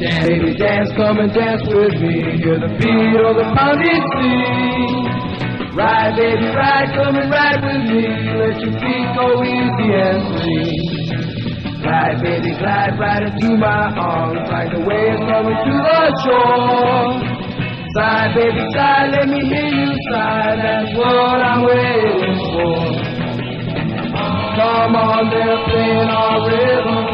Dance, baby, dance, come and dance with me. Hear the beat of the pounding sea. Ride, baby, ride, come and ride with me. Let your feet go easy and free. Glide, baby, glide right into my arms, like the waves coming to the shore. Sigh, baby, sigh, let me hear you sigh. That's what I'm waiting for. Come on, they're playing our rhythm.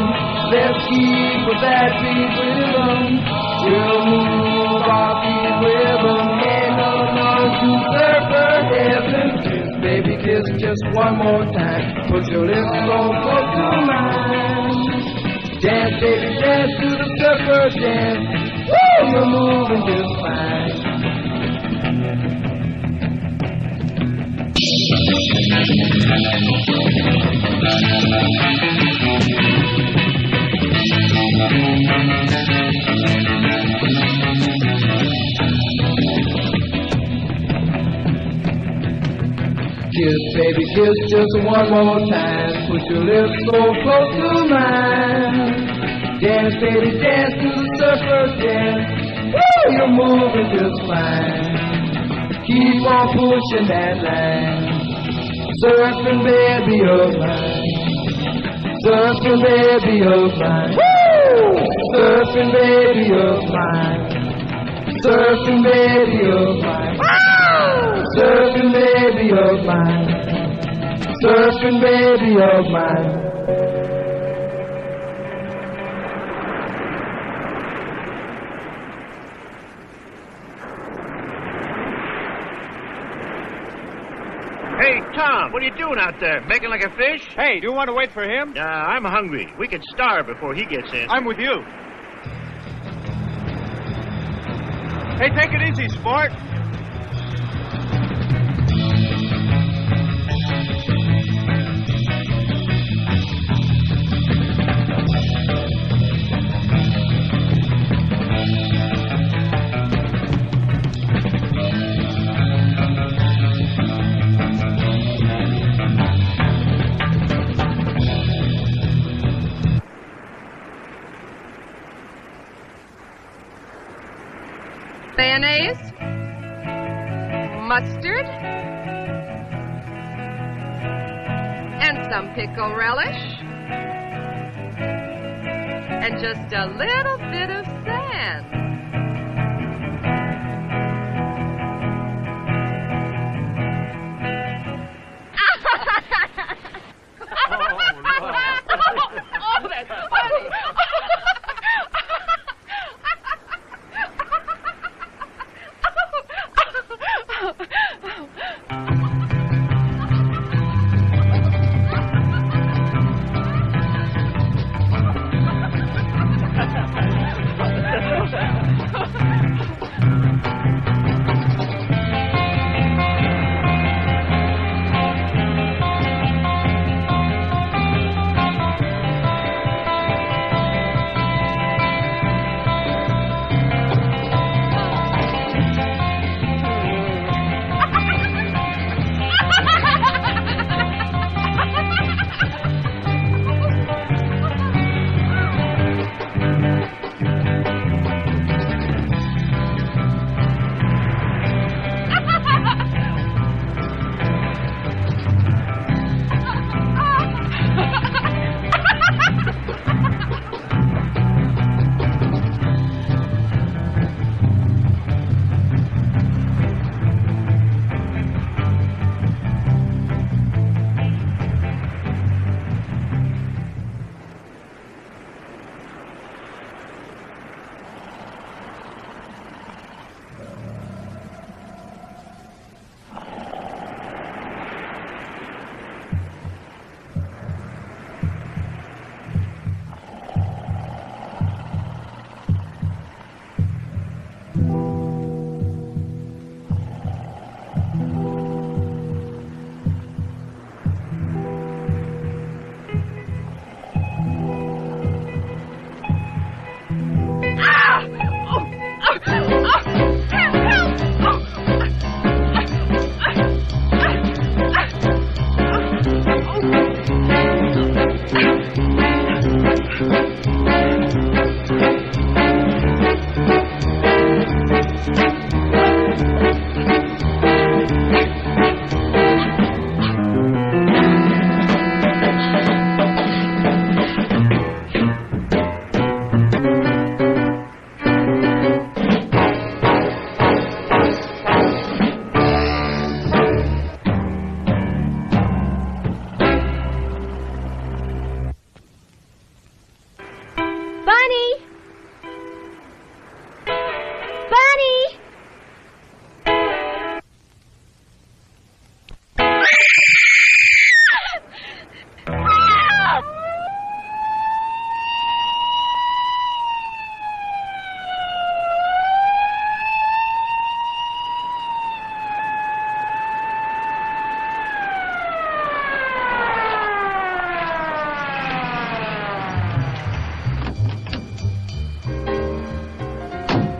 Let's keep with that beat rhythm. We'll move our feet rhythm. Ain't none to surfer heaven. Kiss, baby, kiss just one more time. Put your lips so close to mine. Dance, baby, dance to the surfer dance. Woo! You're moving just fine. Kiss, baby, kiss just one more time. Put your lips so close to mine. Dance, baby, dance to the surfer dance. Woo! You're moving just fine. Keep on pushing that line. Surfing, baby, of mine. Surfing, baby, of mine. Woo! Surfing, baby, of mine. Surfing, baby, of mine. Woo! Surfing, baby, of mine. Surfing, baby, of mine. Hey, Tom, what are you doing out there? Making like a fish? Hey, do you want to wait for him? I'm hungry. We could starve before he gets in. I'm with you. Hey, take it easy, sport. Mayonnaise, mustard, and some pickle relish, and just a little bit of sand. Oh, that's funny.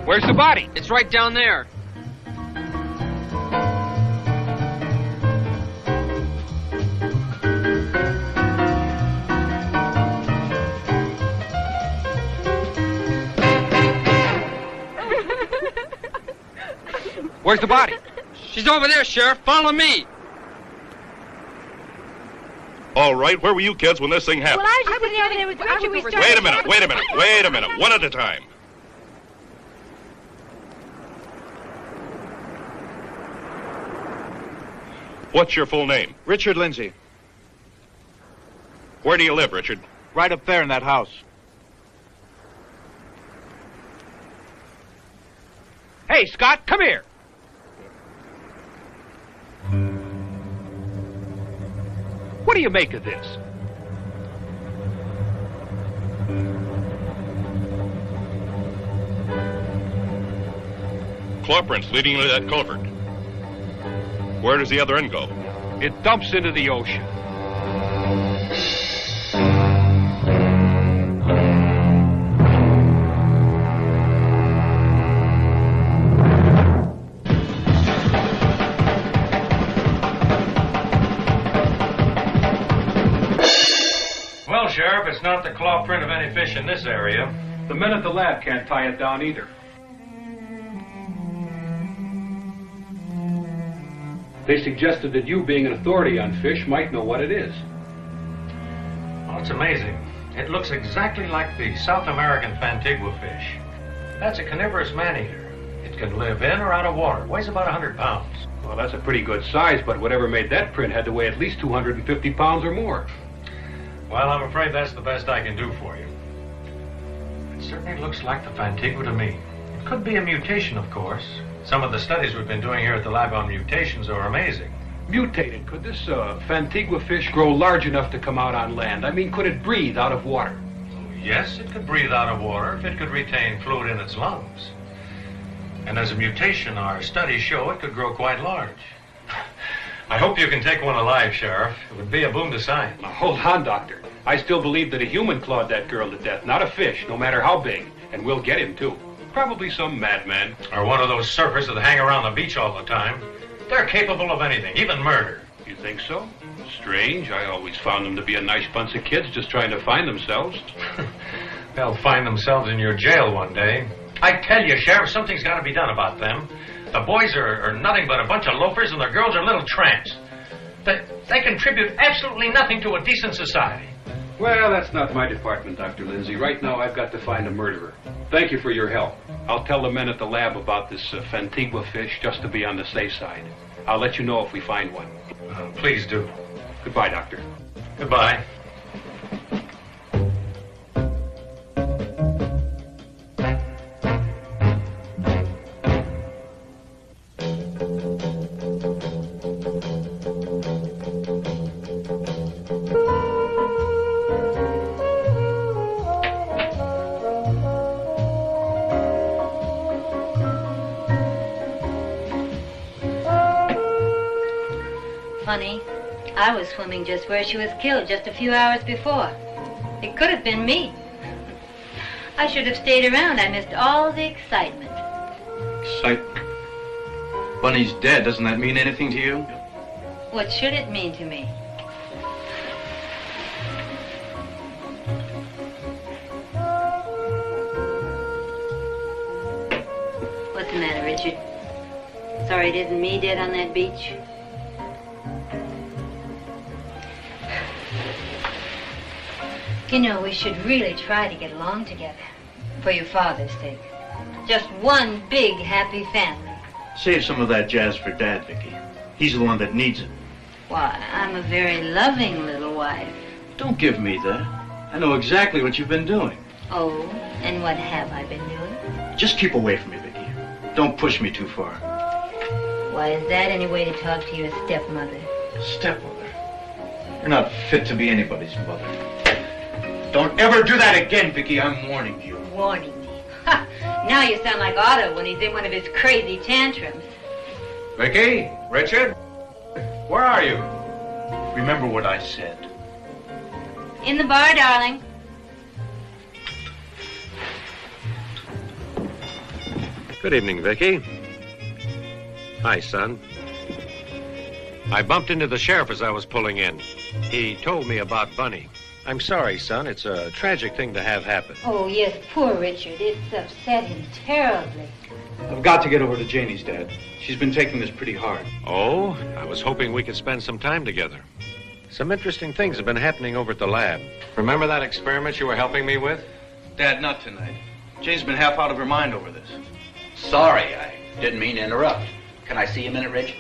Where's the body? It's right down there. Where's the body? She's over there, Sheriff. Follow me. All right, where were you kids when this thing happened? Well, I was just sitting over there with Richard. We started... Wait a minute. One at a time. What's your full name? Richard Lindsay. Where do you live, Richard? Right up there in that house. Hey, Scott, come here. What do you make of this? Claw prints leading into that culvert. Where does the other end go? It dumps into the ocean. Well, Sheriff, it's not the claw print of any fish in this area. The men at the lab can't tie it down either. They suggested that you, being an authority on fish, might know what it is. Well, it's amazing. It looks exactly like the South American Fantigua fish. That's a carnivorous man-eater. It can live in or out of water. Weighs about 100 pounds. Well, that's a pretty good size, but whatever made that print had to weigh at least 250 pounds or more. Well, I'm afraid that's the best I can do for you. It certainly looks like the Fantigua to me. It could be a mutation, of course. Some of the studies we've been doing here at the lab on mutations are amazing. Mutated. Could this Fantigua fish grow large enough to come out on land? I mean, could it breathe out of water? Yes, it could breathe out of water if it could retain fluid in its lungs. And as a mutation, our studies show it could grow quite large. I hope you can take one alive, Sheriff. It would be a boon to science. Now, hold on, Doctor. I still believe that a human clawed that girl to death, not a fish, no matter how big. And we'll get him, too. Probably some madman. Or one of those surfers that hang around the beach all the time. They're capable of anything, even murder. You think so? Strange. I always found them to be a nice bunch of kids just trying to find themselves. They'll find themselves in your jail one day. I tell you, Sheriff, something's got to be done about them. The boys are nothing but a bunch of loafers, and the girls are little tramps. They contribute absolutely nothing to a decent society. Well, that's not my department, Dr. Lindsay. Right now, I've got to find a murderer. Thank you for your help. I'll tell the men at the lab about this Fantigua fish just to be on the safe side. I'll let you know if we find one. Please do. Goodbye, Doctor. Goodbye. Funny, I was swimming just where she was killed just a few hours before. It could have been me. I should have stayed around. I missed all the excitement. Excitement? Bunny's dead. Doesn't that mean anything to you? What should it mean to me? What's the matter, Richard? Sorry it isn't me dead on that beach? You know, we should really try to get along together. For your father's sake. Just one big, happy family. Save some of that jazz for Dad, Vicky. He's the one that needs it. Why, I'm a very loving little wife. Don't give me that. I know exactly what you've been doing. Oh, and what have I been doing? Just keep away from me, Vicky. Don't push me too far. Why, is that any way to talk to your stepmother? Stepmother? You're not fit to be anybody's mother. Don't ever do that again, Vicky. I'm warning you. Warning me? Ha! Now you sound like Otto when he's in one of his crazy tantrums. Vicky? Richard? Where are you? Remember what I said. In the bar, darling. Good evening, Vicky. Hi, son. I bumped into the sheriff as I was pulling in. He told me about Bunny. I'm sorry, son. It's a tragic thing to have happen. Oh, yes, poor Richard. It's upset him terribly. I've got to get over to Janie's, Dad. She's been taking this pretty hard. Oh, I was hoping we could spend some time together. Some interesting things have been happening over at the lab. Remember that experiment you were helping me with? Dad, not tonight. Jane's been half out of her mind over this. Sorry, I didn't mean to interrupt. Can I see you a minute, Rich?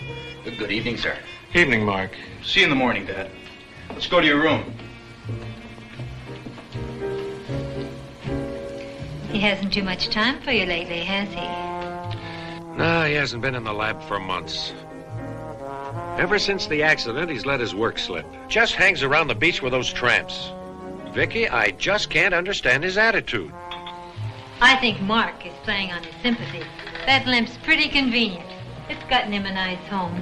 Good evening, sir. Evening, Mark. See you in the morning, Dad. Let's go to your room. He hasn't too much time for you lately, has he? No, he hasn't been in the lab for months. Ever since the accident, he's let his work slip. Just hangs around the beach with those tramps. Vicky, I just can't understand his attitude. I think Mark is playing on his sympathy. That limp's pretty convenient. It's gotten him a nice home.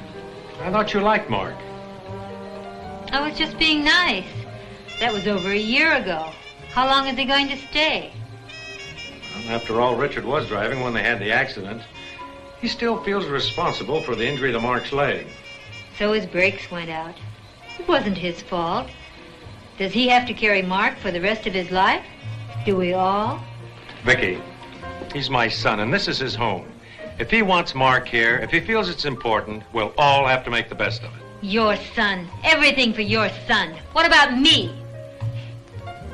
I thought you liked Mark. I was just being nice. That was over a year ago. How long is he going to stay? Well, after all, Richard was driving when they had the accident. He still feels responsible for the injury to Mark's leg. So his brakes went out. It wasn't his fault. Does he have to carry Mark for the rest of his life? Do we all? Vicky, he's my son, and this is his home. If he wants Mark here, if he feels it's important, we'll all have to make the best of it. Your son. Everything for your son. What about me?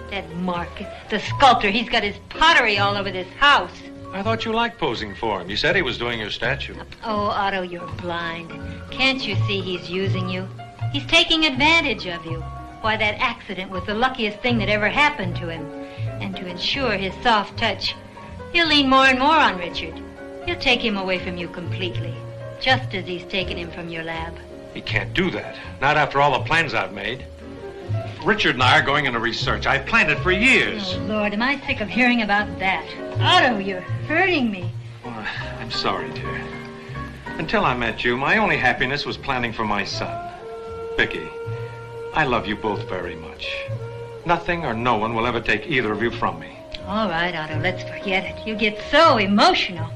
That Mark, the sculptor, he's got his pottery all over this house. I thought you liked posing for him. You said he was doing your statue. Oh, Otto, you're blind. Can't you see he's using you? He's taking advantage of you. Why, that accident was the luckiest thing that ever happened to him. And to ensure his soft touch, he'll lean more and more on Richard. He'll take him away from you completely, just as he's taken him from your lab. He can't do that. Not after all the plans I've made. Richard and I are going into research. I've planned it for years. Oh, Lord, am I sick of hearing about that. Otto, you're hurting me. Well, I'm sorry, dear. Until I met you, my only happiness was planning for my son. Vicky, I love you both very much. Nothing or no one will ever take either of you from me. All right, Otto, let's forget it. You get so emotional.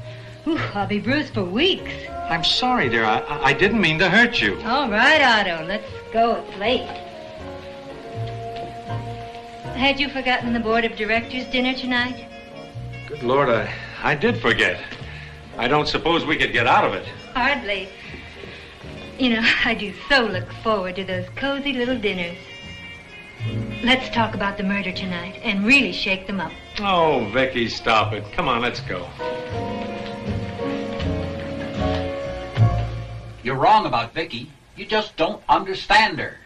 Ooh, I'll be bruised for weeks. I'm sorry, dear. I didn't mean to hurt you. All right, Otto, let's go. It's late. Had you forgotten the board of directors dinner tonight? Good Lord, I did forget. I don't suppose we could get out of it. Hardly. You know, I do so look forward to those cozy little dinners. Let's talk about the murder tonight and really shake them up. Oh, Vicky, stop it. Come on, let's go. You're wrong about Vicky. You just don't understand her.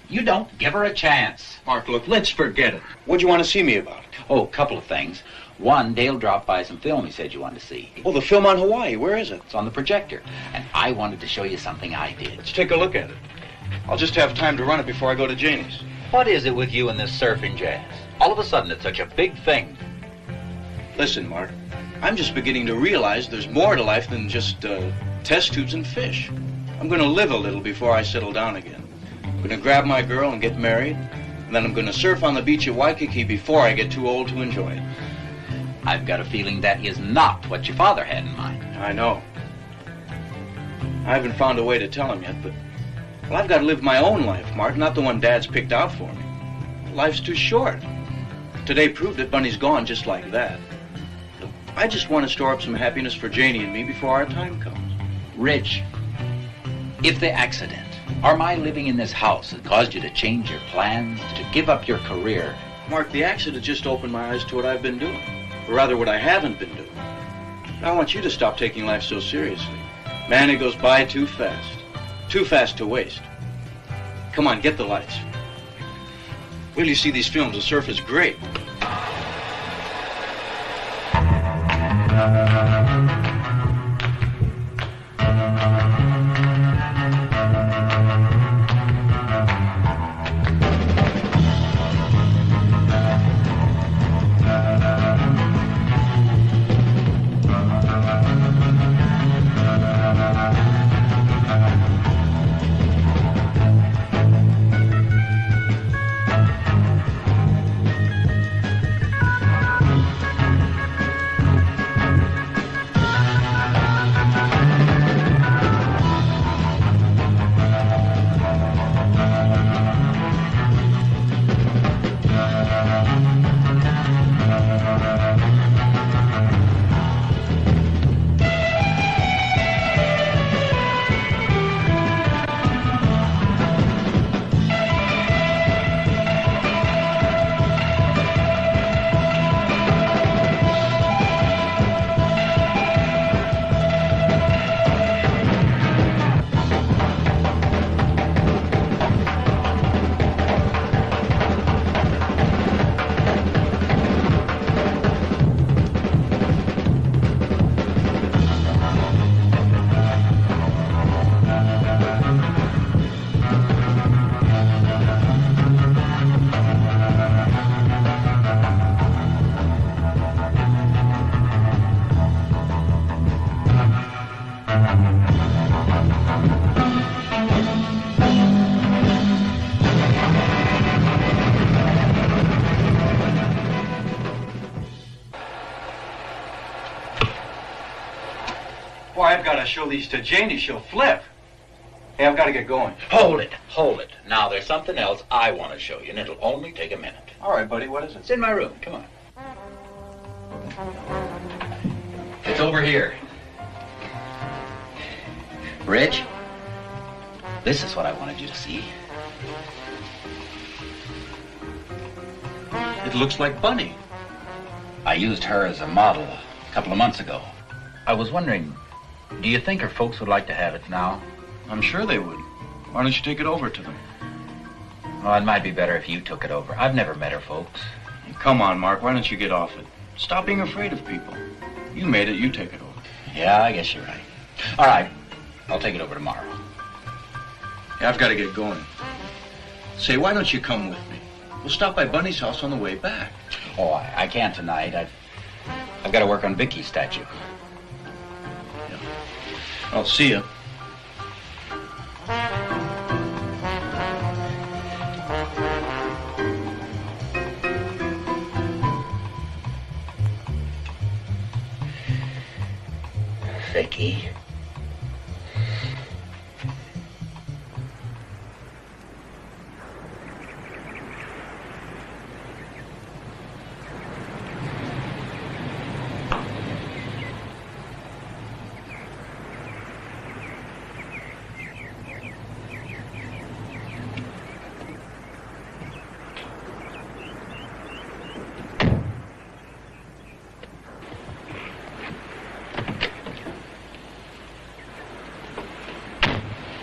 You don't give her a chance. Mark, look, let's forget it. What'd you want to see me about? Oh, a couple of things. One, Dale dropped by some film he said you wanted to see. Oh, the film on Hawaii. Where is it? It's on the projector. And I wanted to show you something I did. Let's take a look at it. I'll just have time to run it before I go to Janie's. What is it with you and this surfing jazz? All of a sudden, it's such a big thing. Listen, Mark, I'm just beginning to realize there's more to life than just test tubes and fish. I'm going to live a little before I settle down again. I'm going to grab my girl and get married, and then I'm going to surf on the beach at Waikiki before I get too old to enjoy it. I've got a feeling that is not what your father had in mind. I know. I haven't found a way to tell him yet, but well, I've got to live my own life, Mark, not the one Dad's picked out for me. Life's too short. Today proved it. Bunny's gone just like that. I just want to store up some happiness for Janie and me before our time comes. Rich, if the accident or my living in this house has caused you to change your plans, to give up your career... Mark, the accident just opened my eyes to what I've been doing. Or rather, what I haven't been doing. I want you to stop taking life so seriously. Man, it goes by too fast. Too fast to waste. Come on, get the lights. Will you see these films? The surf is great. Why, I've got to show these to Janie. She'll flip. Hey, I've got to get going. Hold it. Now, there's something else I want to show you, and it'll only take a minute. All right, buddy, what is it? It's in my room. Come on. It's over here. Rich, this is what I wanted you to see. It looks like Bunny. I used her as a model a couple of months ago. I was wondering, do you think her folks would like to have it now? I'm sure they would. Why don't you take it over to them? Well, it might be better if you took it over. I've never met her folks. Come on, Mark. Why don't you get off it? Stop being afraid of people. You made it. You take it over. Yeah, I guess you're right. All right. I'll take it over tomorrow. Yeah, I've got to get going. Say, why don't you come with me? We'll stop by Bunny's house on the way back. Oh, I can't tonight. I've got to work on Vicky's statue. Yeah. I'll see you. Vicky.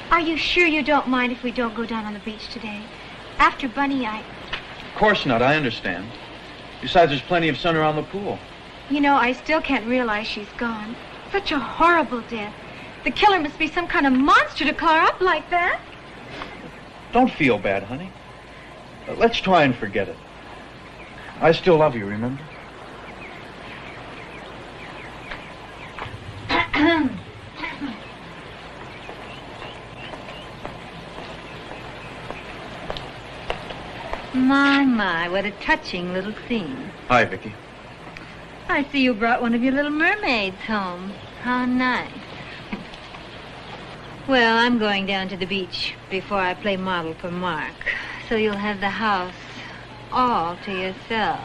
Are you sure you don't mind if we don't go down on the beach today? After Bunny, Of course not, I understand. Besides, there's plenty of sun around the pool. You know, I still can't realize she's gone. Such a horrible death. The killer must be some kind of monster to claw up like that. Don't feel bad, honey. Let's try and forget it. I still love you, remember? My, what a touching little scene. Hi, Vicky. I see you brought one of your little mermaids home. How nice. Well, I'm going down to the beach before I play model for Mark, so you'll have the house all to yourselves.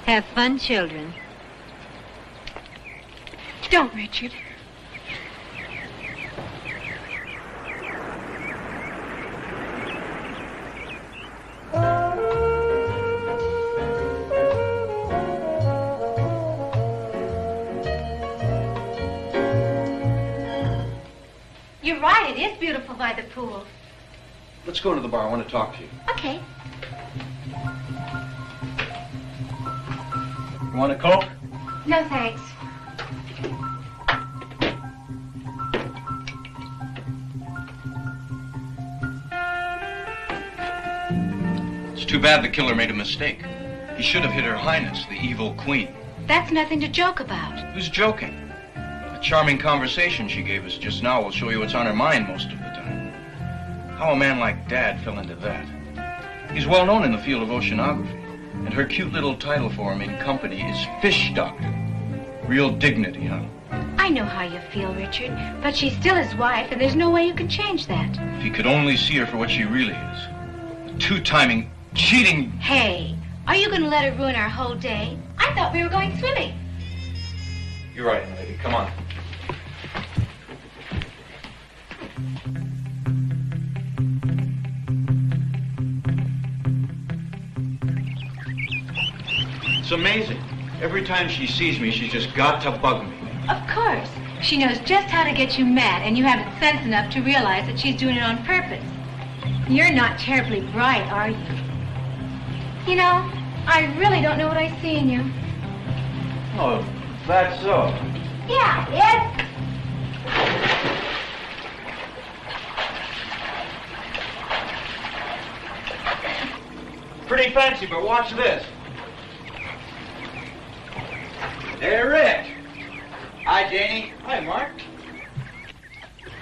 Have fun, children. Don't, Richard. You're right, it is beautiful by the pool. Let's go to the bar. I want to talk to you. Okay. You want a Coke? No, thanks. It's too bad the killer made a mistake. He should have hit Her Highness, the evil queen. That's nothing to joke about. Who's joking? The charming conversation she gave us just now will show you what's on her mind most of the time. How a man like Dad fell into that. He's well known in the field of oceanography, and her cute little title for him in company is Fish Doctor. Real dignity, huh? I know how you feel, Richard, but she's still his wife, and there's no way you can change that. If he could only see her for what she really is. A two-timing, cheating... Hey, are you going to let her ruin our whole day? I thought we were going swimming. You're right, lady. Come on. It's amazing. Every time she sees me, she's just got to bug me. Of course. She knows just how to get you mad, and you haven't sense enough to realize that she's doing it on purpose. You're not terribly bright, are you? You know, I really don't know what I see in you. Oh, that's so. Yeah, yes. Pretty fancy, but watch this. Hey, Rich. Hi, Janie. Hi, Mark.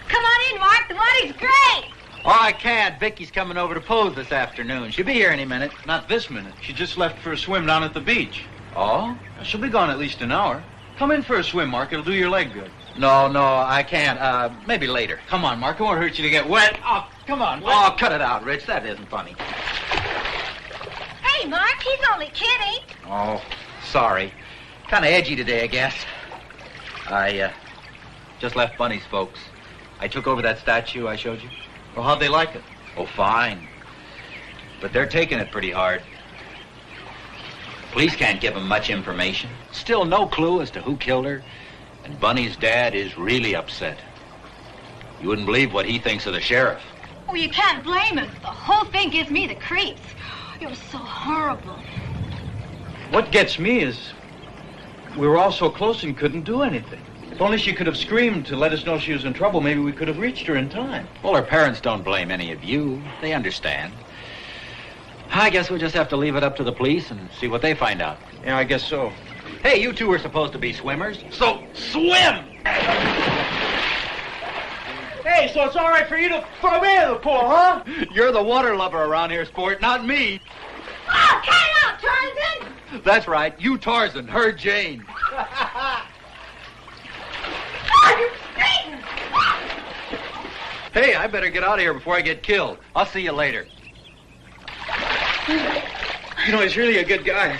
Come on in, Mark. The water's great. Oh, I can't. Vicky's coming over to pose this afternoon. She'll be here any minute. Not this minute. She just left for a swim down at the beach. Oh? She'll be gone at least an hour. Come in for a swim, Mark. It'll do your leg good. No, I can't. Maybe later. Come on, Mark. It won't hurt you to get wet. Oh, come on. Wet. Oh, cut it out, Rich. That isn't funny. Hey, Mark, he's only kidding. Oh, sorry. Kind of edgy today, I guess. I just left Bunny's folks. I took over that statue I showed you. Well, how'd they like it? Oh, fine. But they're taking it pretty hard. Police can't give them much information. Still no clue as to who killed her. And Bunny's dad is really upset. You wouldn't believe what he thinks of the sheriff. Oh, you can't blame him. The whole thing gives me the creeps. It was so horrible. What gets me is we were all so close and couldn't do anything. If only she could have screamed to let us know she was in trouble, maybe we could have reached her in time. Well, her parents don't blame any of you. They understand. I guess we'll just have to leave it up to the police and see what they find out. Yeah, I guess so. Hey, you two were supposed to be swimmers. So, swim! Hey, so it's all right for you to throw me in the pool, huh? You're the water lover around here, sport, not me. Oh, cut it out, Tarzan! That's right. You Tarzan, her Jane. Oh, you're screaming! Hey, I better get out of here before I get killed. I'll see you later. You know, he's really a good guy.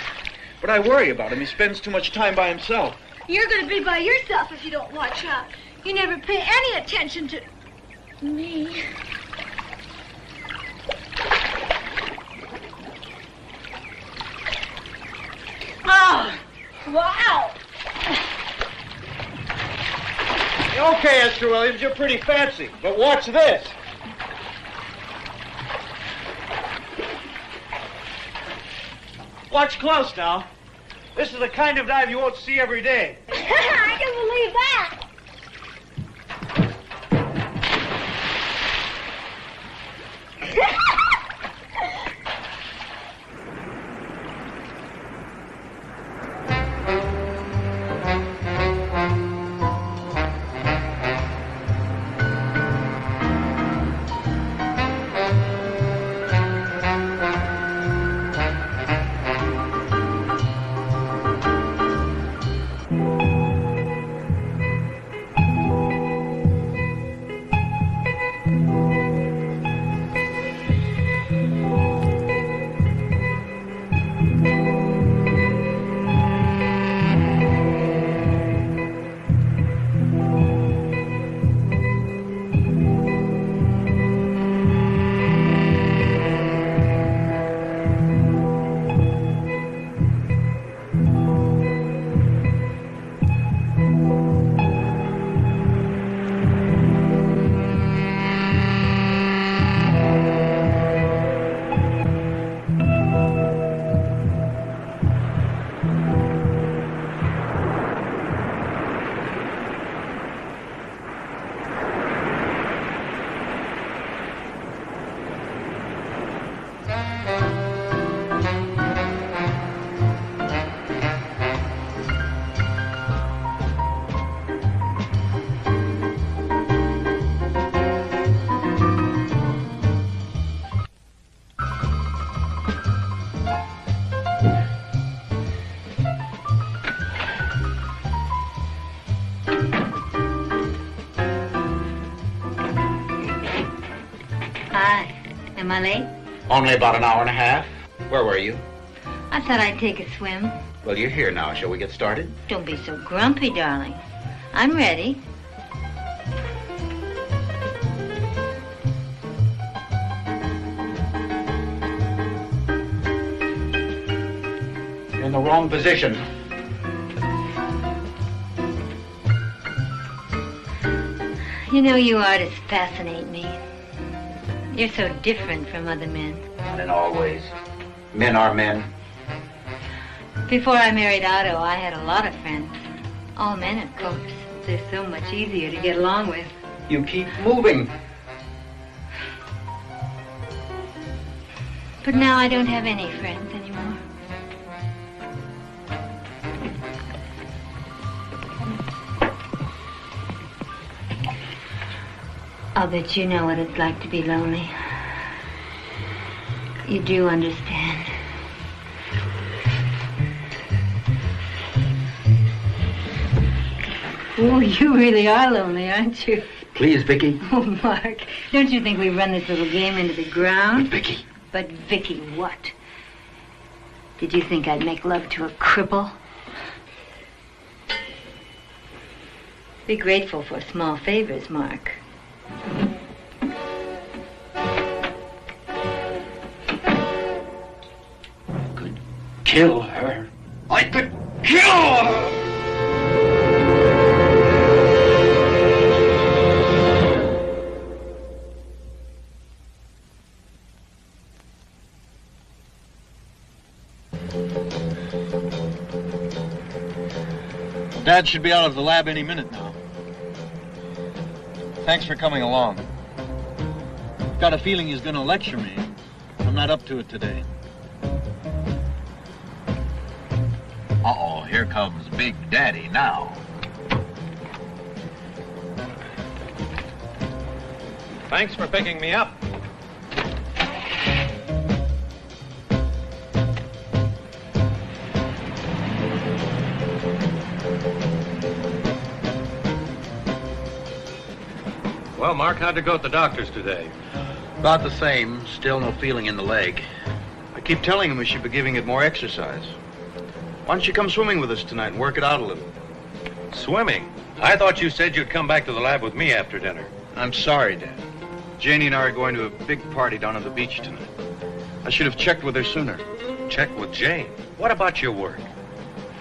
But I worry about him. He spends too much time by himself. You're going to be by yourself if you don't watch out. You never pay any attention to me. Oh, wow. Okay, Esther Williams, you're pretty fancy. But watch this. Watch close now. This is the kind of dive you won't see every day. I can believe that. Am I late? Only about an hour and a half. Where were you? I thought I'd take a swim. Well, you're here now. Shall we get started? Don't be so grumpy, darling. I'm ready. You're in the wrong position. You know, you artists fascinate me. You're so different from other men. Not in all ways. Men are men. Before I married Otto, I had a lot of friends. All men, of course. They're so much easier to get along with. You keep moving. But now I don't have any friends anymore. I'll bet you know what it's like to be lonely. You do understand. Oh, you really are lonely, aren't you? Please, Vicky. Oh, Mark, don't you think we run this little game into the ground? But, Vicky. But, Vicky, what? Did you think I'd make love to a cripple? Be grateful for small favors, Mark. I could kill her. I could kill her! Dad should be out of the lab any minute now. Thanks for coming along. Got a feeling he's going to lecture me. I'm not up to it today. Uh-oh, here comes Big Daddy now. Thanks for picking me up. Well, Mark, how'd it go at the doctor's today? About the same. Still no feeling in the leg. I keep telling him we should be giving it more exercise. Why don't you come swimming with us tonight and work it out a little? Swimming? I thought you said you'd come back to the lab with me after dinner. I'm sorry, Dad. Janie and I are going to a big party down on the beach tonight. I should have checked with her sooner. Check with Jane? What about your work?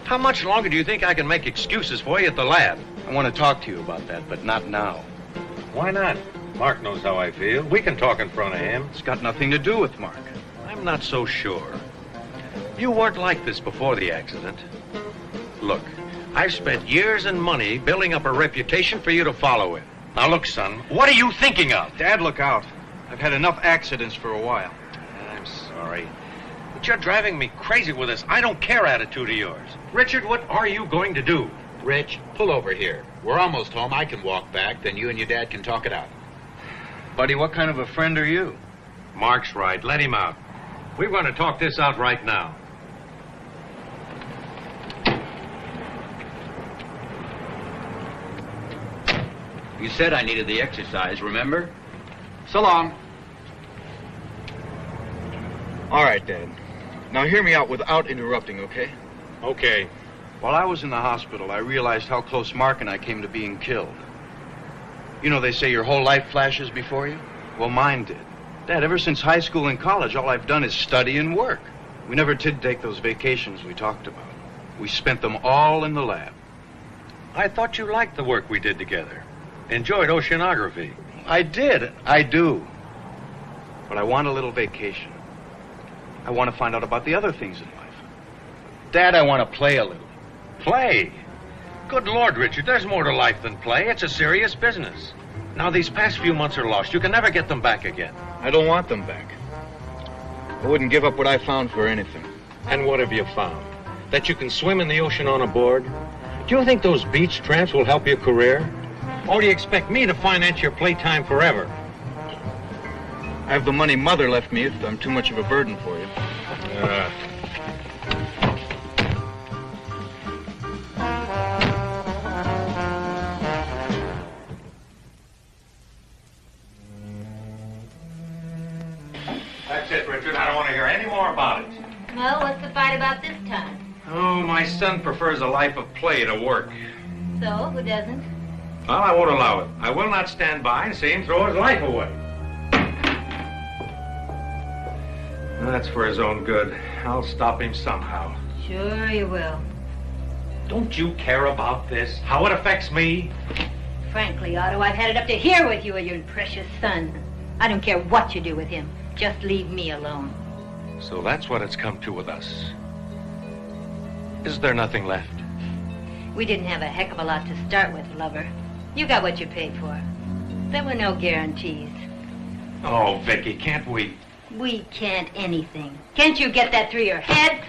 How much longer do you think I can make excuses for you at the lab? I want to talk to you about that, but not now. Why not? Mark knows how I feel. We can talk in front of him. It's got nothing to do with Mark. I'm not so sure. You weren't like this before the accident. Look, I've spent years and money building up a reputation for you to follow in. Now look, son, what are you thinking of? Dad, look out. I've had enough accidents for a while. I'm sorry. But you're driving me crazy with this I don't care attitude of yours. Richard, what are you going to do? Rich, pull over here. We're almost home. I can walk back. Then you and your dad can talk it out. Buddy, what kind of a friend are you? Mark's right. Let him out. We're going to talk this out right now. You said I needed the exercise, remember? So long. All right, Dad. Now hear me out without interrupting, okay? Okay. While I was in the hospital, I realized how close Mark and I came to being killed. You know, they say your whole life flashes before you? Well, mine did. Dad, ever since high school and college, all I've done is study and work. We never did take those vacations we talked about. We spent them all in the lab. I thought you liked the work we did together. Enjoyed oceanography. I did. I do. But I want a little vacation. I want to find out about the other things in life. Dad, I want to play a little. Play? Good Lord, Richard, there's more to life than play. It's a serious business. Now, these past few months are lost. You can never get them back again. I don't want them back. I wouldn't give up what I found for anything. And what have you found? That you can swim in the ocean on a board? Do you think those beach tramps will help your career? Or do you expect me to finance your playtime forever? I have the money Mother left me if I'm too much of a burden for you. That's it, Richard. I don't want to hear any more about it. Well, what's the fight about this time? Oh, my son prefers a life of play to work. So, who doesn't? Well, I won't allow it. I will not stand by and see him throw his life away. That's for his own good. I'll stop him somehow. Sure you will. Don't you care about this? How it affects me? Frankly, Otto, I've had it up to here with you and your precious son. I don't care what you do with him. Just leave me alone. So that's what it's come to with us. Is there nothing left? We didn't have a heck of a lot to start with, lover. You got what you paid for. There were no guarantees. Oh, Vicky, can't we? We can't anything. Can't you get that through your head?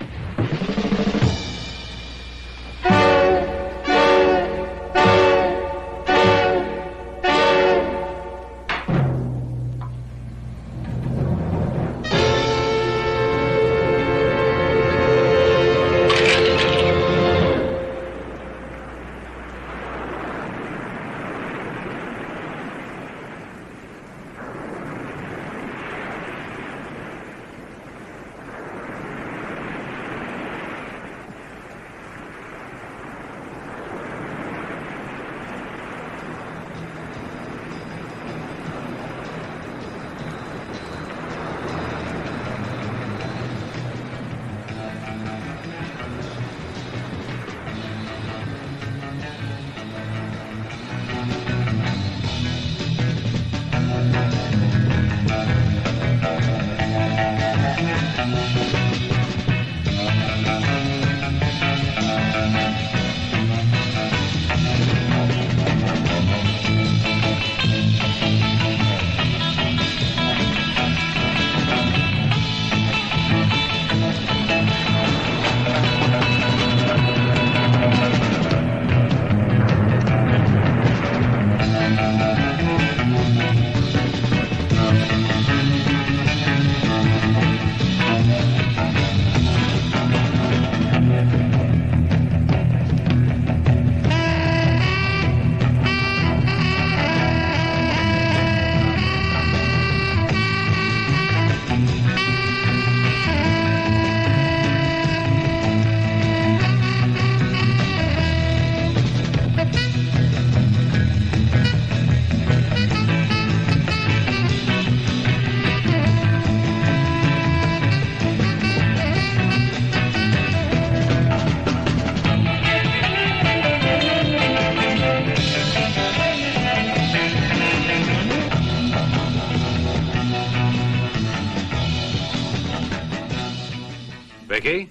Vicky?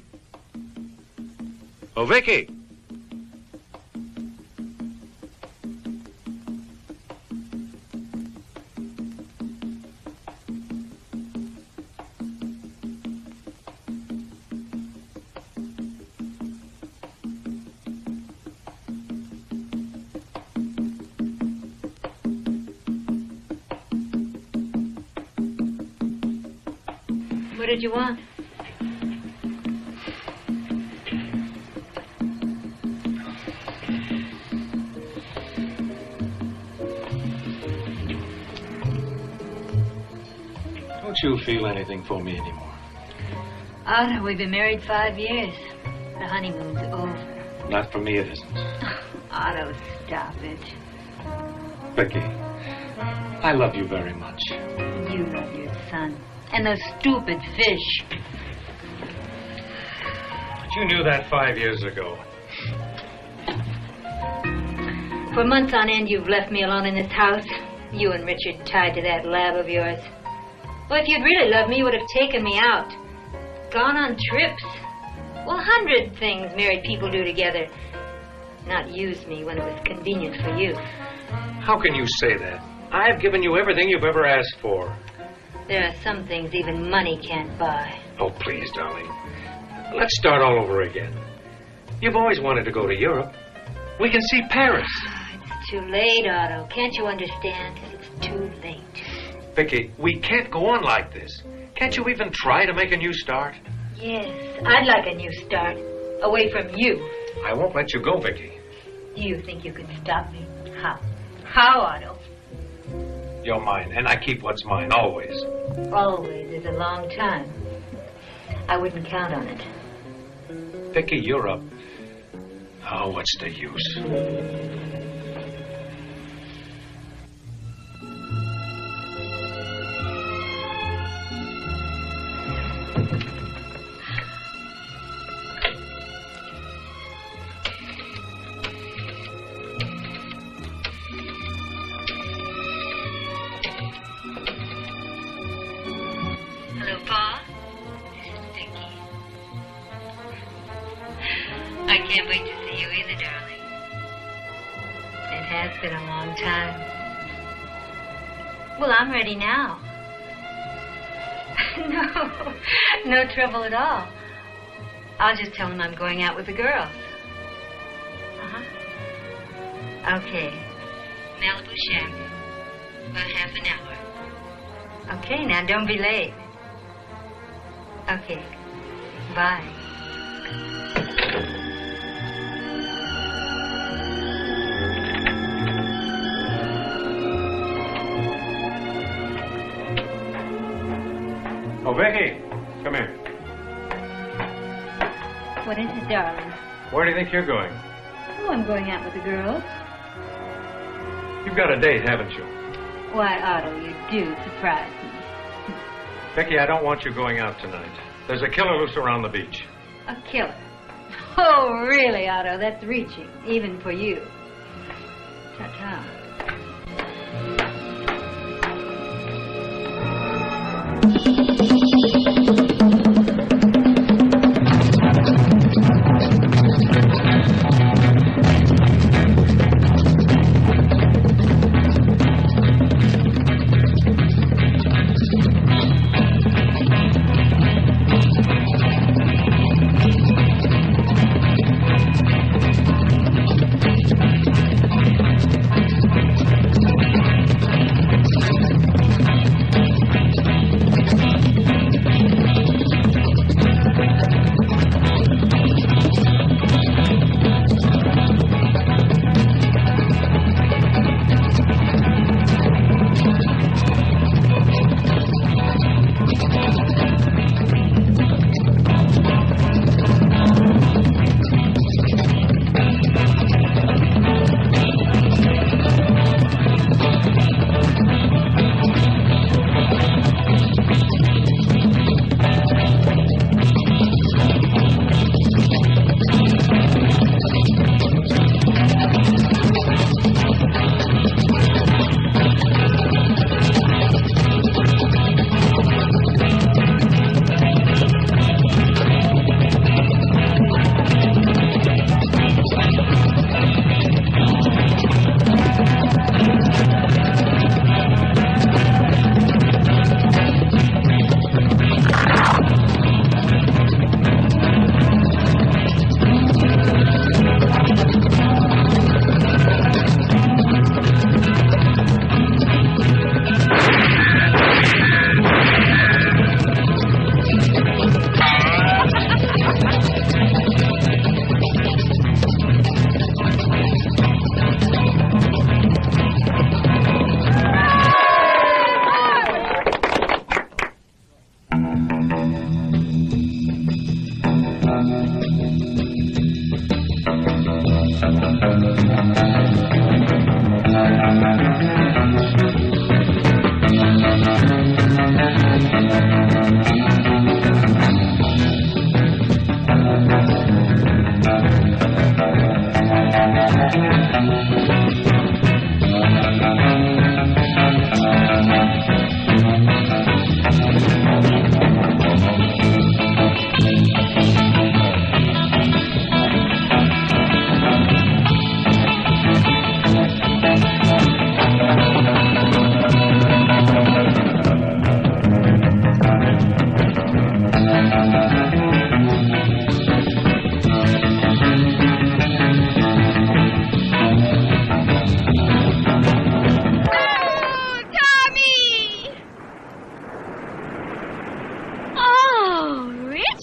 Oh, Vicky! What did you want? Don't you feel anything for me anymore? Otto, we've been married 5 years. The honeymoon's over. Not for me, it isn't. Otto, stop it. Vicky, I love you very much. You love your son. And those stupid fish. But you knew that 5 years ago. For months on end, you've left me alone in this house. You and Richard tied to that lab of yours. Well, if you'd really loved me, you would have taken me out. Gone on trips. Well, 100 things married people do together. Not used me when it was convenient for you. How can you say that? I've given you everything you've ever asked for. There are some things even money can't buy. Oh, please, darling. Let's start all over again. You've always wanted to go to Europe. We can see Paris. It's too late, Otto. Can't you understand? It's too late. Vicky, we can't go on like this. Can't you even try to make a new start? Yes, I'd like a new start. Away from you. I won't let you go, Vicky. Do you think you can stop me? How? How, Otto? You're mine, and I keep what's mine, always. Always is a long time. I wouldn't count on it. Vicky, you're up. Oh, what's the use? I can't wait to see you either, darling. It has been a long time. Well, I'm ready now. No trouble at all. I'll just tell him I'm going out with the girls. Okay. Malibu Shack. About half an hour. Okay, now don't be late. Okay. Bye. Oh, Vicky, come here. What is it, darling? Where do you think you're going? Oh, I'm going out with the girls. You've got a date, haven't you? Why, Otto, you do surprise me. Vicky, I don't want you going out tonight. There's a killer loose around the beach. A killer? Oh, really, Otto? That's reaching, even for you. Ta-ta.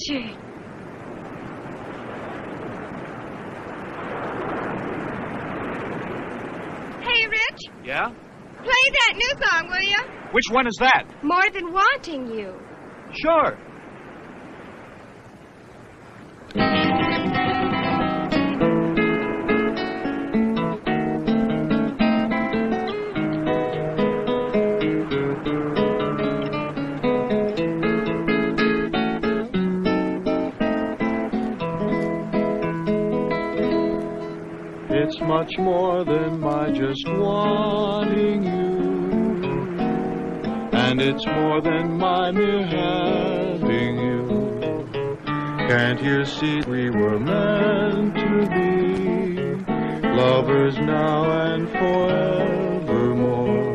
Richard. Hey, Rich, Yeah? play that new song, will you? Which one is that? More Than Wanting You. Sure. It's much more than my just wanting you, and it's more than my mere having you. Can't you see we were meant to be lovers now and forevermore?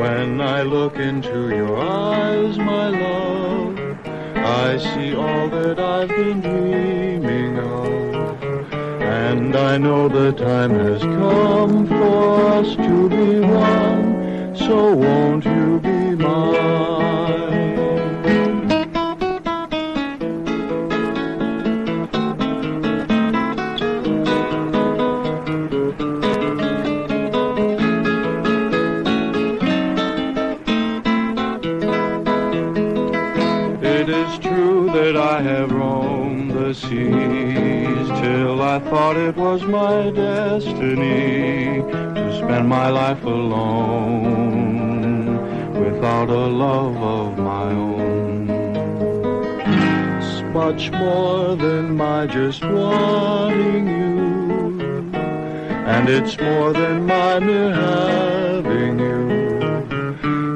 When I look into your eyes, my love, I see all that I've been dreaming of. And I know the time has come for us to be one, so won't you be mine? It is true that I have roamed the seas till I thought it was my destiny to spend my life alone without a love of my own. It's much more than my just wanting you, and it's more than my mere having you.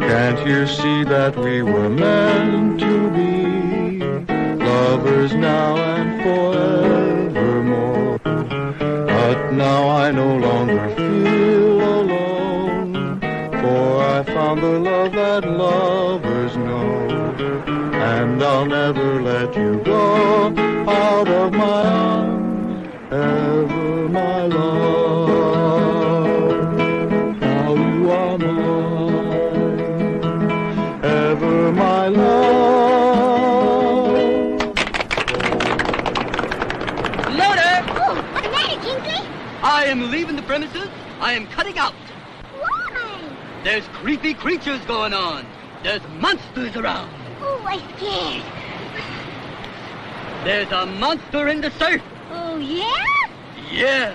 Can't you see that we were meant to be lovers now and forevermore? But now I no longer feel alone, for I found the love that lovers know. And I'll never let you go out of my arms, ever, my love. Now you are mine, ever, my love. I am leaving the premises. I am cutting out. Why? There's creepy creatures going on. There's monsters around. Oh, I'm scared. There's a monster in the surf. Oh, yeah? Yeah.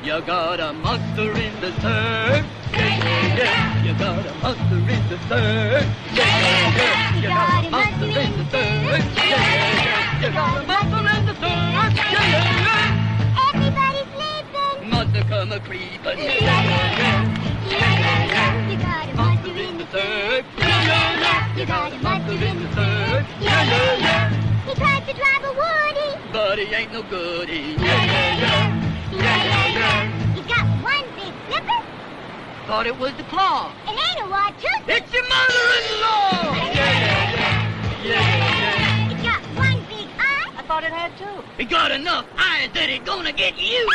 You got a monster in the surf. Yeah. You got a monster in the surf. Yeah. You got a monster in the surf. Yeah. You got a monster in the surf. Yeah. Everybody's sleeping. Monster come a creeping. You got a monster in the surf. You got a monster in the surf. He tries to drive a woody, but he ain't no goodie. He's got one big snipper. Thought it was the claw. It ain't a wad tooth. It's your mother-in-law. It's got one big eye. I thought it had two. It got enough eyes that it's gonna get you.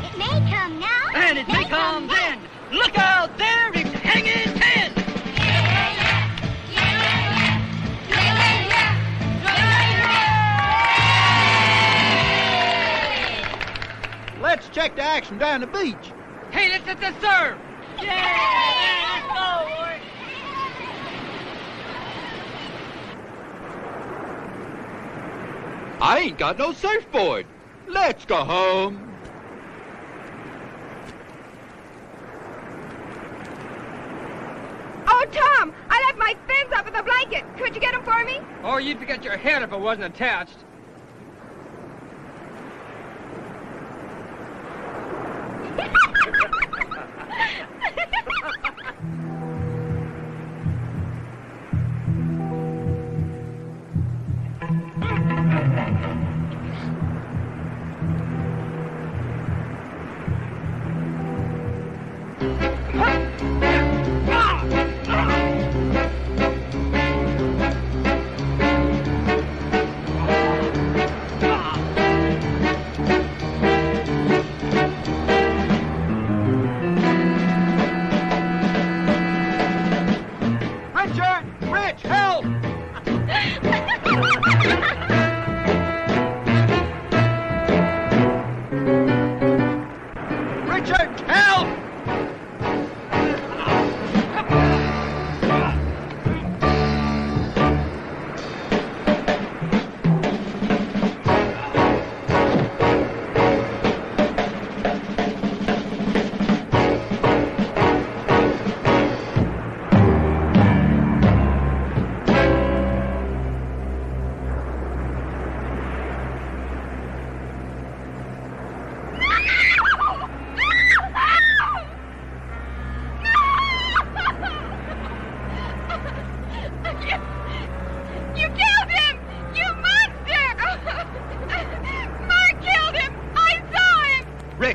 It may come now. And it may come then. Look out there, it's hanging 10. Let's check the action down the beach. Hey, let's hit the surf. Yeah, let's go. I ain't got no surfboard. Let's go home. Oh, Tom, I left my fins up with a blanket. Could you get them for me? Oh, you'd forget your head if it wasn't attached.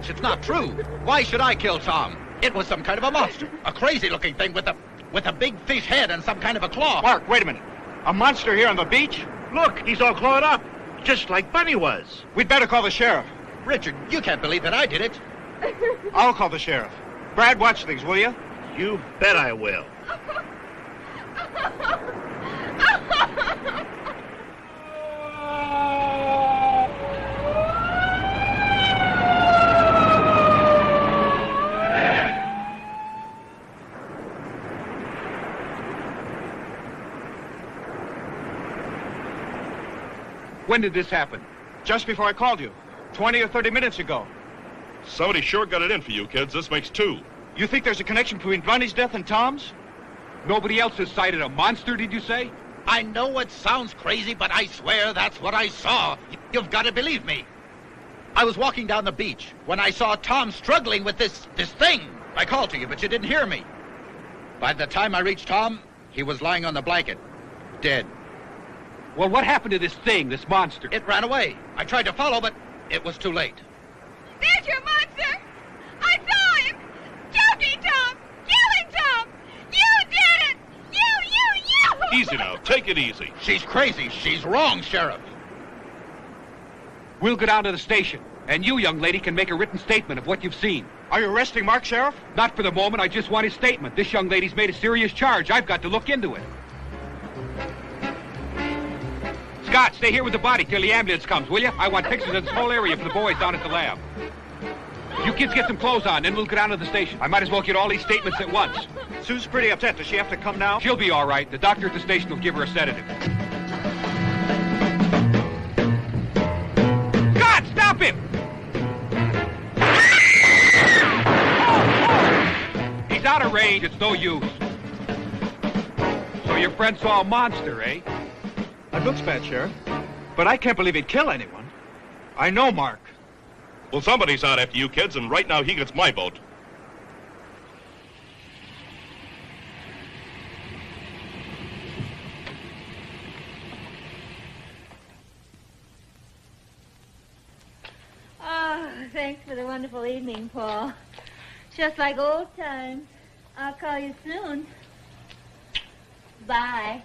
Blanche, it's not true. Why should I kill Tom? It was some kind of a monster. A crazy-looking thing with a big fish head and some kind of a claw. Mark, wait a minute. A monster here on the beach? Look, he's all clawed up. Just like Bunny was. We'd better call the sheriff. Richard, you can't believe that I did it. I'll call the sheriff. Brad, watch things, will you? You bet I will. When did this happen? Just before I called you. 20 or 30 minutes ago. Somebody sure got it in for you, kids. This makes 2. You think there's a connection between Bunny's death and Tom's? Nobody else has sighted a monster, did you say? I know it sounds crazy, but I swear that's what I saw. You've got to believe me. I was walking down the beach when I saw Tom struggling with this thing. I called to you, but you didn't hear me. By the time I reached Tom, he was lying on the blanket, dead. Well, what happened to this thing, this monster? It ran away. I tried to follow, but it was too late. There's your monster! I saw him! Choking Tom! Killing Tom! You did it! You! Easy now. Take it easy. She's crazy. She's wrong, Sheriff. We'll go down to the station, and you, young lady, can make a written statement of what you've seen. Are you arresting Mark, Sheriff? Not for the moment. I just want his statement. This young lady's made a serious charge. I've got to look into it. Scott, stay here with the body till the ambulance comes, will you? I want pictures of this whole area for the boys down at the lab. You kids get some clothes on, then we'll go down to the station. I might as well get all these statements at once. Sue's pretty upset. Does she have to come now? She'll be all right. The doctor at the station will give her a sedative. Scott, stop him! He's out of range. It's no use. So your friend saw a monster, eh? That looks bad, Sheriff. But I can't believe he'd kill anyone. I know Mark. Well, somebody's out after you kids, and right now he gets my vote. Oh, thanks for the wonderful evening, Paul. Just like old times. I'll call you soon. Bye.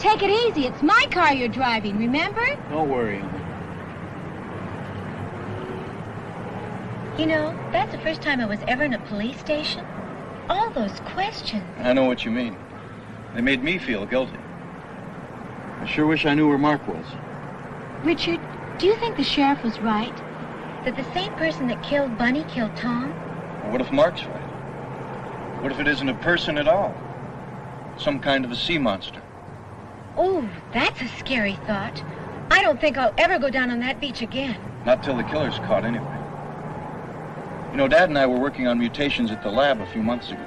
take it easy. It's my car you're driving, remember? Don't worry, honey. You know, that's the first time I was ever in a police station. All those questions. I know what you mean. They made me feel guilty. I sure wish I knew where Mark was. Richard, do you think the sheriff was right? That the same person that killed Bunny killed Tom? Well, what if Mark's right? What if it isn't a person at all? Some kind of a sea monster. Oh, that's a scary thought. I don't think I'll ever go down on that beach again. Not till the killer's caught, anyway. You know, Dad and I were working on mutations at the lab a few months ago.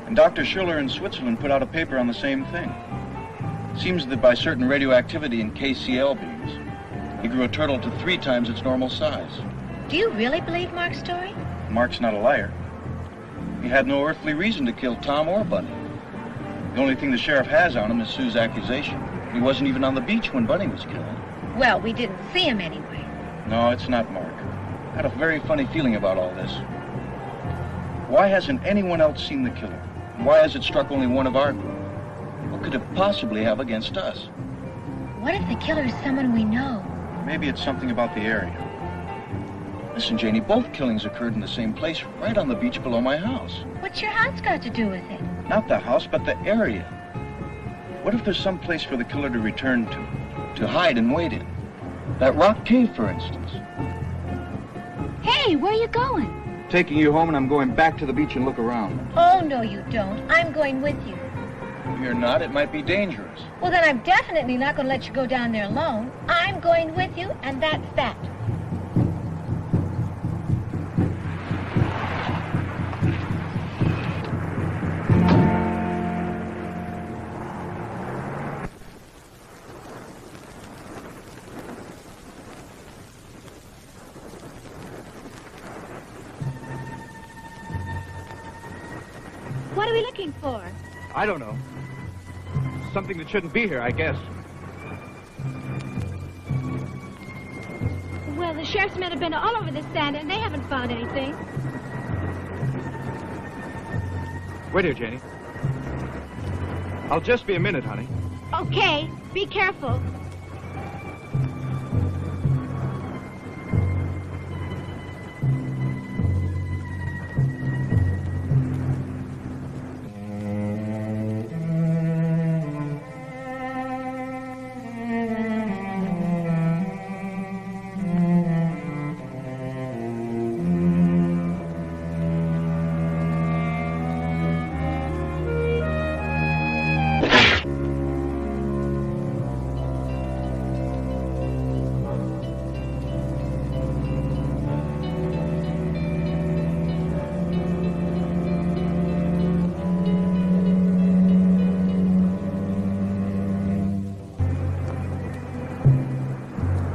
And Dr. Schiller in Switzerland put out a paper on the same thing. It seems that by certain radioactivity in KCl beams, he grew a turtle to 3 times its normal size. Do you really believe Mark's story? Mark's not a liar. He had no earthly reason to kill Tom or Bunny. The only thing the sheriff has on him is Sue's accusation. He wasn't even on the beach when Bunny was killed. Well, we didn't see him anyway. No, it's not Mark. I had a very funny feeling about all this. Why hasn't anyone else seen the killer? Why has it struck only one of our group? What could it possibly have against us? What if the killer is someone we know? Maybe it's something about the area. Listen, Janie, both killings occurred in the same place, right on the beach below my house. What's your house got to do with it? Not the house, but the area. What if there's some place for the killer to return to hide and wait in? That rock cave, for instance. Hey, where are you going? Taking you home, and I'm going back to the beach and look around. Oh, no, you don't. I'm going with you. You're not. It might be dangerous. Well, then I'm definitely not going to let you go down there alone. I'm going with you, and that's that. What are we looking for? I don't know. Something that shouldn't be here, I guess. Well, the sheriff's men have been all over this sand, and they haven't found anything. Wait here, Janie. I'll just be a minute, honey. Okay, be careful.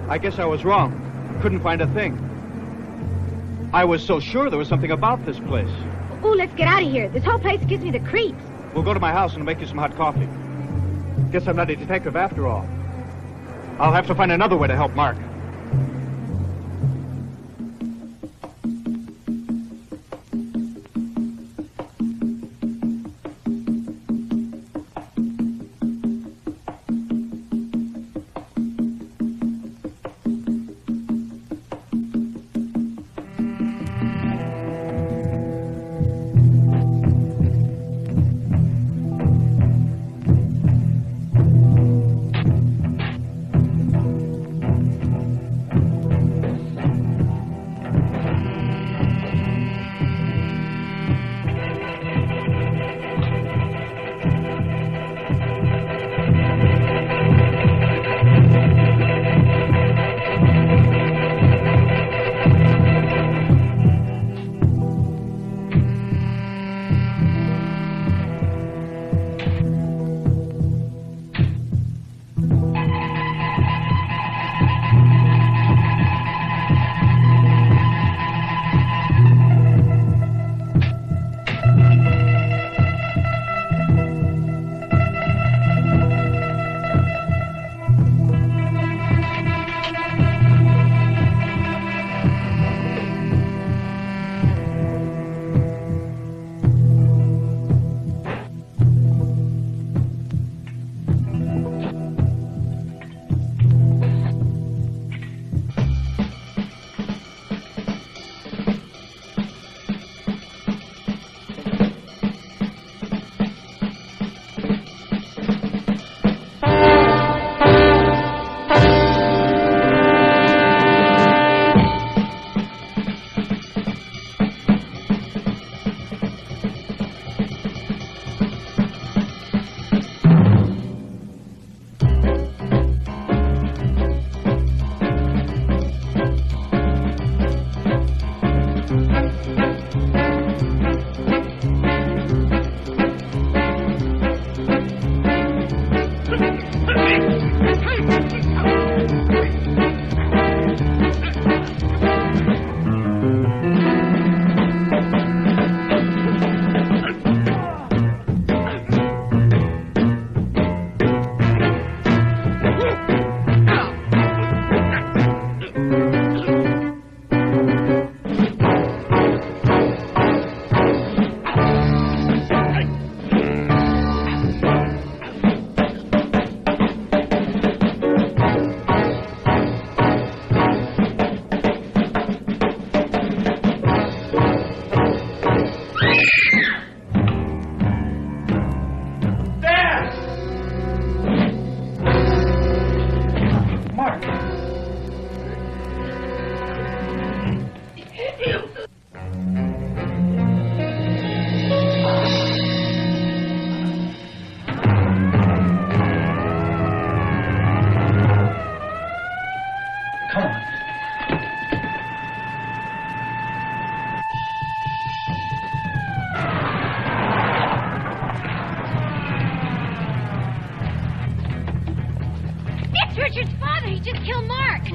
I guess I was wrong. Couldn't find a thing. I was so sure there was something about this place. Ooh, let's get out of here. This whole place gives me the creeps. We'll go to my house and I'll make you some hot coffee. Guess I'm not a detective after all. I'll have to find another way to help Mark.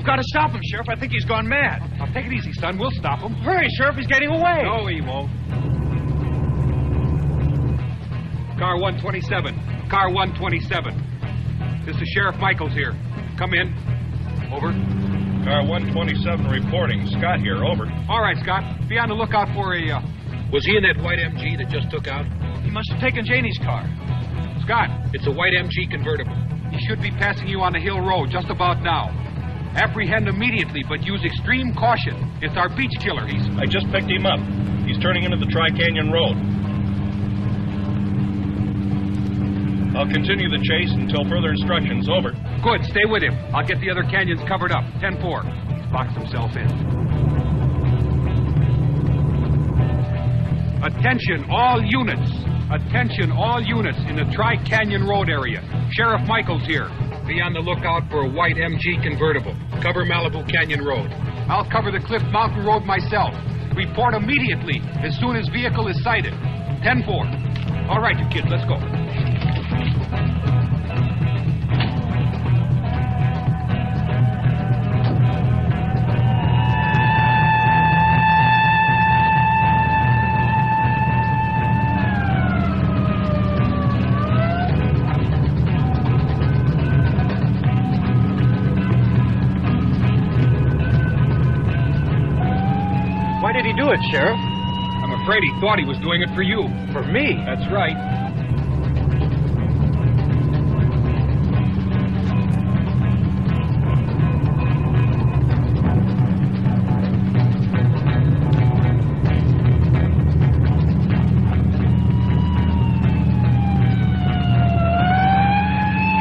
Gotta stop him, Sheriff. I think he's gone mad. Now, take it easy, son. We'll stop him. Hurry, Sheriff. He's getting away. No, he won't. Car 127. Car 127. This is Sheriff Michaels here. Come in. Over. Car 127 reporting. Scott here. Over. All right, Scott. Be on the lookout for a... Was he in that white MG that just took out? He must have taken Janie's car. Scott. It's a white MG convertible. He should be passing you on the Hill Road just about now. Apprehend immediately, but use extreme caution. It's our beach killer. I just picked him up. He's turning into the Tri-Canyon Road. I'll continue the chase until further instructions. Over. Good. Stay with him. I'll get the other canyons covered up. 10-4. He's boxed himself in. Attention, all units. Attention, all units in the Tri-Canyon Road area. Sheriff Michaels here. Be on the lookout for a white MG convertible. Cover Malibu Canyon Road. I'll cover the Cliff Mountain Road myself. Report immediately as soon as vehicle is sighted. 10-4. All right, you kids, let's go. Why did he do it, Sheriff? I'm afraid he thought he was doing it for you. For me? That's right.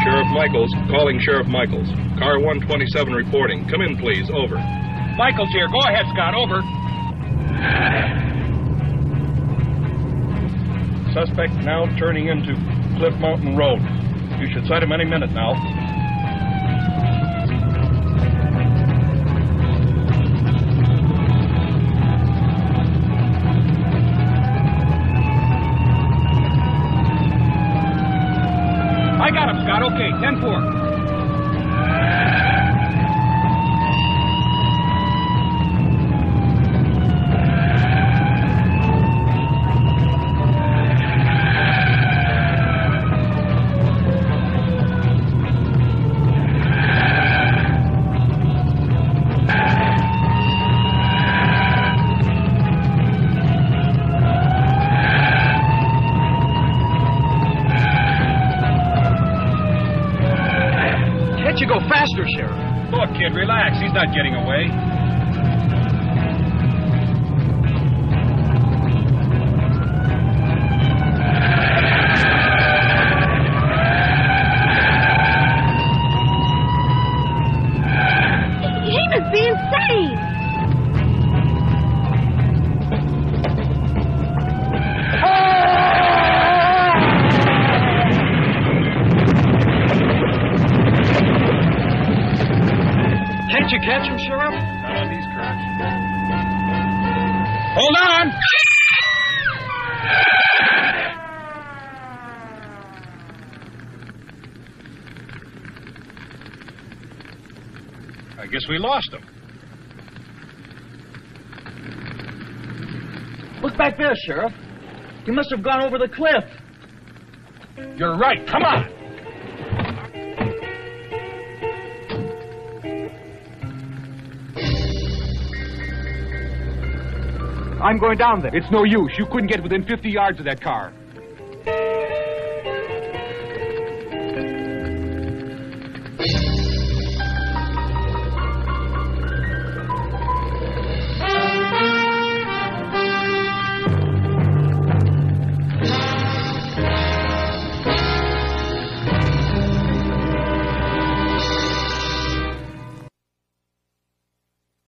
Sheriff Michaels, calling Sheriff Michaels. Car 127 reporting. Come in, please. Over. Michaels here. Go ahead, Scott. Over. Suspect now turning into Cliff Mountain Road. You should sight him any minute now. I got him, Scott. Okay, 10-4. Faster, Sheriff. Look, kid, relax. He's not getting away. He must be insane. Can't you catch him, Sheriff? Not on these curves. Hold on! I guess we lost him. Look back there, Sheriff. He must have gone over the cliff. You're right. Come on. I'm going down there. It's no use. You couldn't get within 50 yards of that car.